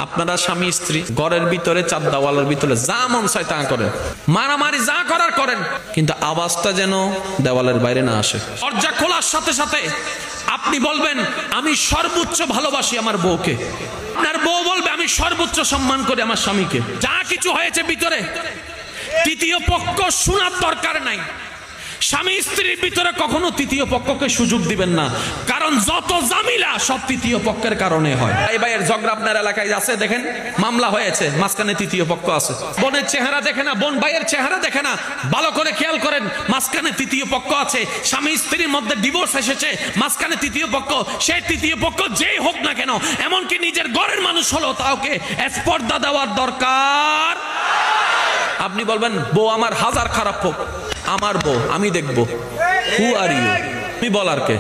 আপনারা স্বামী স্ত্রী ঘরের ভিতরে চার দেওয়ালের ভিতরে যা মন চায় তা করেন, মারামারি যা করার করেন, কিন্তু আওয়াজটা যেন দেওয়ালের বাইরে না আসে। দরজা খোলার সাথে সাথে আপনি বলবেন আমি সর্বোচ্চ ভালোবাসি আমার বউকে, আপনার বউ বলবে আমি সর্বোচ্চ সম্মান করি আমার স্বামীকে। যা কিছু হয়েছে ভিতরে তৃতীয় পক্ষ শোনার দরকার নাই। স্বামী স্ত্রীর ভিতরে কখনো তৃতীয় পক্ষকে সুযোগ দিবেন না, কারণ যত ঝামেলা সব তৃতীয় পক্ষের কারণে হয়। ভাই ভাইয়ের ঝগড়া আপনার এলাকায় আছে, দেখেন মামলা হয়েছে, মাঝখানে তৃতীয় পক্ষ আছে। বোনের চেহারা দেখে না, বোন ভাইয়ের চেহারা দেখে না, ভালো করে খেয়াল করেন, মাঝখানে তৃতীয় পক্ষ আছে। স্বামী স্ত্রীর মধ্যে ডিভোর্স এসেছে, মাঝখানে তৃতীয় পক্ষ। সেই তৃতীয় পক্ষ যেই হোক না কেন, এমনকি নিজের ঘরের মানুষ হলো, তাওকে স্পর্ধা দেওয়ার দরকার। আপনি বলবেন বউ আমার হাজার খারাপ হোক, আমার বউ আমি দেখবো। হু আর ইউ? তুমি বলার কে?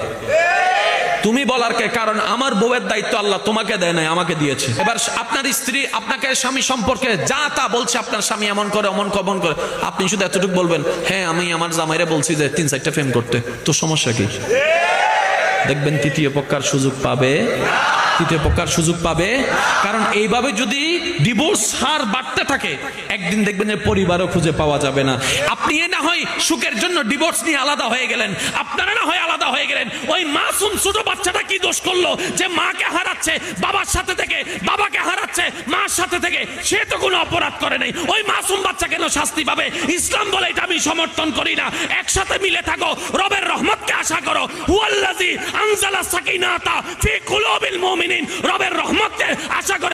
তুমি বলার কে? কারণ আমার বউয়ের দায়িত্ব আল্লাহ তোমাকে দেয় নাই, আমাকে দিয়েছে। এবার আপনার স্ত্রী আপনাকে স্বামী সম্পর্কে যা তা বলছে, আপনার স্বামী এমন করে অমন করে, আপনি শুধু এতটুকু বলবেন, হ্যাঁ আমি আমার জামাইরে বলছি যে 3-4টা প্রেম করতে, তো সমস্যা কি? দেখবেন তৃতীয় পক্ষের সুযোগ পাবে, তৃতীয় পক্ষের সুযোগ পাবে। কারণ এইভাবে যদি ডিভোর্স হার বাড়তে থাকে, একদিন দেখবেন যে পরিবারও খুঁজে পাওয়া যাবে না। আপনি না হয় সুখের জন্য ডিভোর্স নিয়ে আলাদা হয়ে গেলেন, আপনারা না হয় আলাদা হয়ে গেলেন, ওই মাসুম ছোট বাচ্চাটা কি দোষ করলো যে মাকে হারাচ্ছে বাবার সাথে থেকে, বাবাকে হারাচ্ছে মার সাথে থেকে? সে তো কোনো অপরাধ করে নাই, ওই মাসুম বাচ্চা কেন শাস্তি পাবে? ইসলাম বলে এটা আমি সমর্থন করি না। একসাথে মিলে থাকো, রবের রহমতকে আশা করো। হুয়াল্লাযী আনজালা সাকিনাতা ফি কুলুবিল মুমিনিন, রবের রহমতকে আশা করো।